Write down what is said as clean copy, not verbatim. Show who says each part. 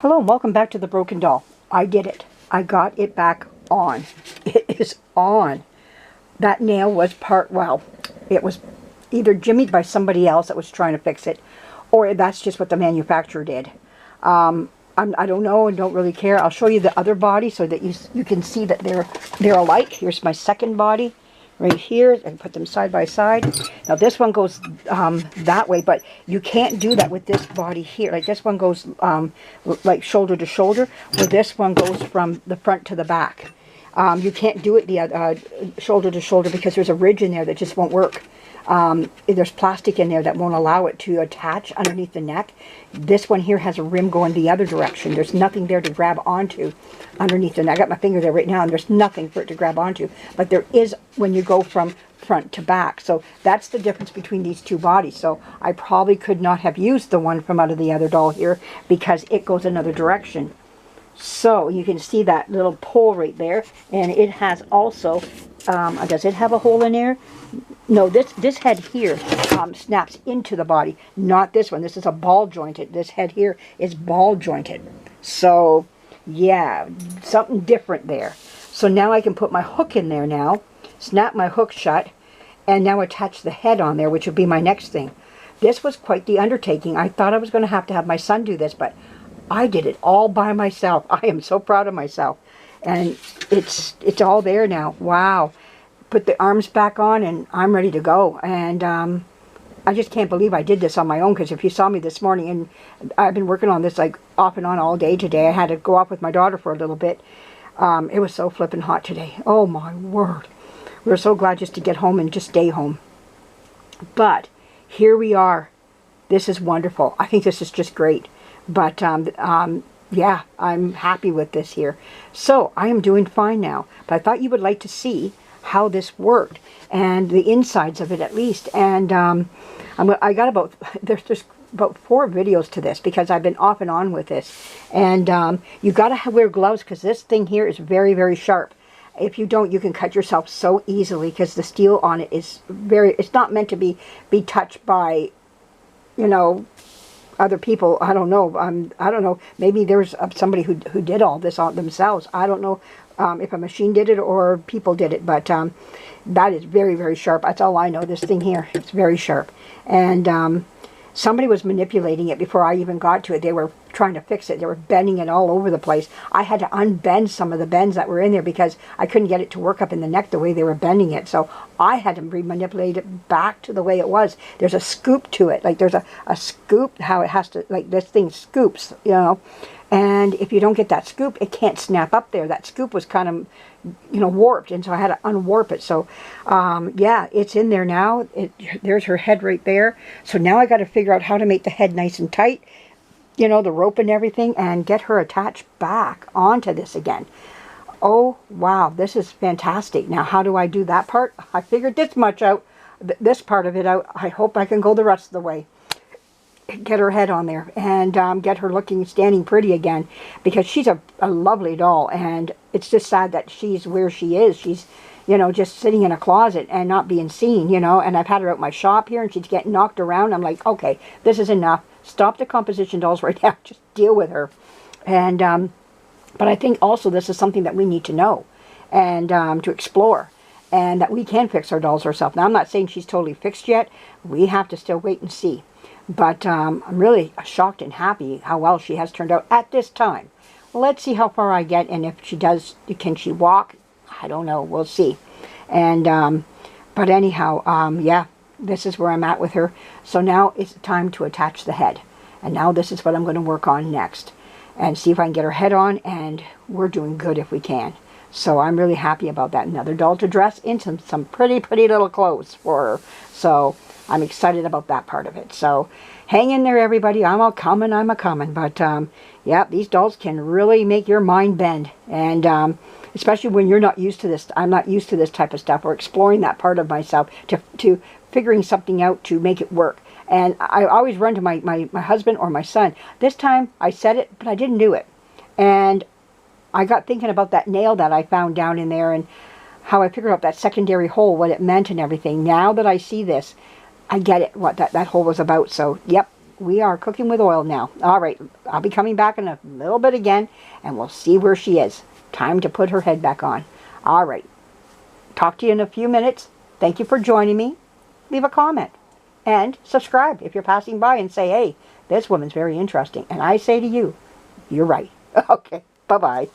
Speaker 1: Hello and welcome back to the Broken Doll. I did it. I got it back on. It is on. That nail was well, it was either jimmied by somebody else that was trying to fix it, or that's just what the manufacturer did. I don't know and don't really care. I'll show you the other body so that you can see that they're alike. Here's my second body right here, and put them side by side. Now this one goes that way, but you can't do that with this body here. Like this one goes like shoulder to shoulder, where this one goes from the front to the back. You can't do it the shoulder to shoulder because there's a ridge in there that just won't work. There's plastic in there that won't allow it to attach underneath the neck. This one here has a rim going the other direction. There's nothing there to grab onto underneath the neck. I got my finger there right now and there's nothing for it to grab onto. But there is when you go from front to back. So that's the difference between these two bodies. So I probably could not have used the one from out of the other doll here because it goes another direction. So you can see that little pole right there, and it has also, does it have a hole in there? No, this head here snaps into the body, not this one. This is a ball jointed. This head here is ball jointed. So yeah, something different there. So now I can put my hook in there now, snap my hook shut, and now attach the head on there, which would be my next thing. This was quite the undertaking. I thought I was going to have my son do this, but I did it all by myself. I am so proud of myself. And it's all there now. Wow. Put the arms back on and I'm ready to go. And I just can't believe I did this on my own, because if you saw me this morning, and I've been working on this like off and on all day today. I had to go off with my daughter for a little bit. It was so flippin' hot today. Oh my word. We were so glad just to get home and just stay home. But here we are. This is wonderful. I think this is just great. But yeah, I'm happy with this here. So I am doing fine now. But I thought you would like to see how this worked, and the insides of it at least. And I got about, there's about 4 videos to this, because I've been off and on with this. And you got to wear gloves, because this thing here is very, very sharp. If you don't, you can cut yourself so easily, because the steel on it is it's not meant to be touched by, you know, other people. I don't know. I don't know. Maybe there's somebody who did all this on themselves. I don't know if a machine did it or people did it, but that is very, very sharp. That's all I know. This thing here, it's very sharp. And somebody was manipulating it before I even got to it. They were trying to fix it. They were bending it all over the place. I had to unbend some of the bends that were in there because I couldn't get it to work up in the neck the way they were bending it. So I had to remanipulate it back to the way it was. There's a scoop to it. Like there's a scoop, how it has to, like this thing scoops, you know. And if you don't get that scoop, it can't snap up there. That scoop was kind of, you know, warped, and so I had to unwarp it. So yeah, it's in there now. There's her head right there. So now I got to figure out how to make the head nice and tight, you know, the rope and everything, and get her attached back onto this again. Oh wow, this is fantastic. Now how do I do that part? I figured this much out, this part of it out. I hope I can go the rest of the way. Get her head on there and get her looking, standing pretty again, because she's a lovely doll, and it's just sad that she's where she is. She's, you know, just sitting in a closet and not being seen, you know. And I've had her at my shop here, and she's getting knocked around. I'm like, okay, this is enough. Stop the composition dolls right now. Just deal with her. And but I think also this is something that we need to know and to explore, and that we can fix our dolls ourselves. Now I'm not saying she's totally fixed yet. We have to still wait and see. But I'm really shocked and happy how well she has turned out at this time. Well, let's see how far I get, and if she does, can she walk? I don't know. We'll see. And but anyhow, yeah, this is where I'm at with her. So now it's time to attach the head. And now this is what I'm going to work on next, and see if I can get her head on, and we're doing good if we can. So I'm really happy about that. Another doll to dress into some pretty, pretty little clothes for her. So I'm excited about that part of it. So hang in there, everybody. I'm a coming. But yeah, these dolls can really make your mind bend. And especially when you're not used to this. I'm not used to this type of stuff, or exploring that part of myself, to figuring something out to make it work. And I always run to my husband or my son. This time I said it, but I didn't do it. And I got thinking about that nail that I found down in there, and how I figured out that secondary hole, what it meant and everything. Now that I see this, I get it, what that hole was about. So, yep, we are cooking with oil now. All right, I'll be coming back in a little bit again, and we'll see where she is. Time to put her head back on. All right, talk to you in a few minutes. Thank you for joining me. Leave a comment and subscribe if you're passing by and say, hey, this woman's very interesting. And I say to you, you're right. Okay, bye-bye.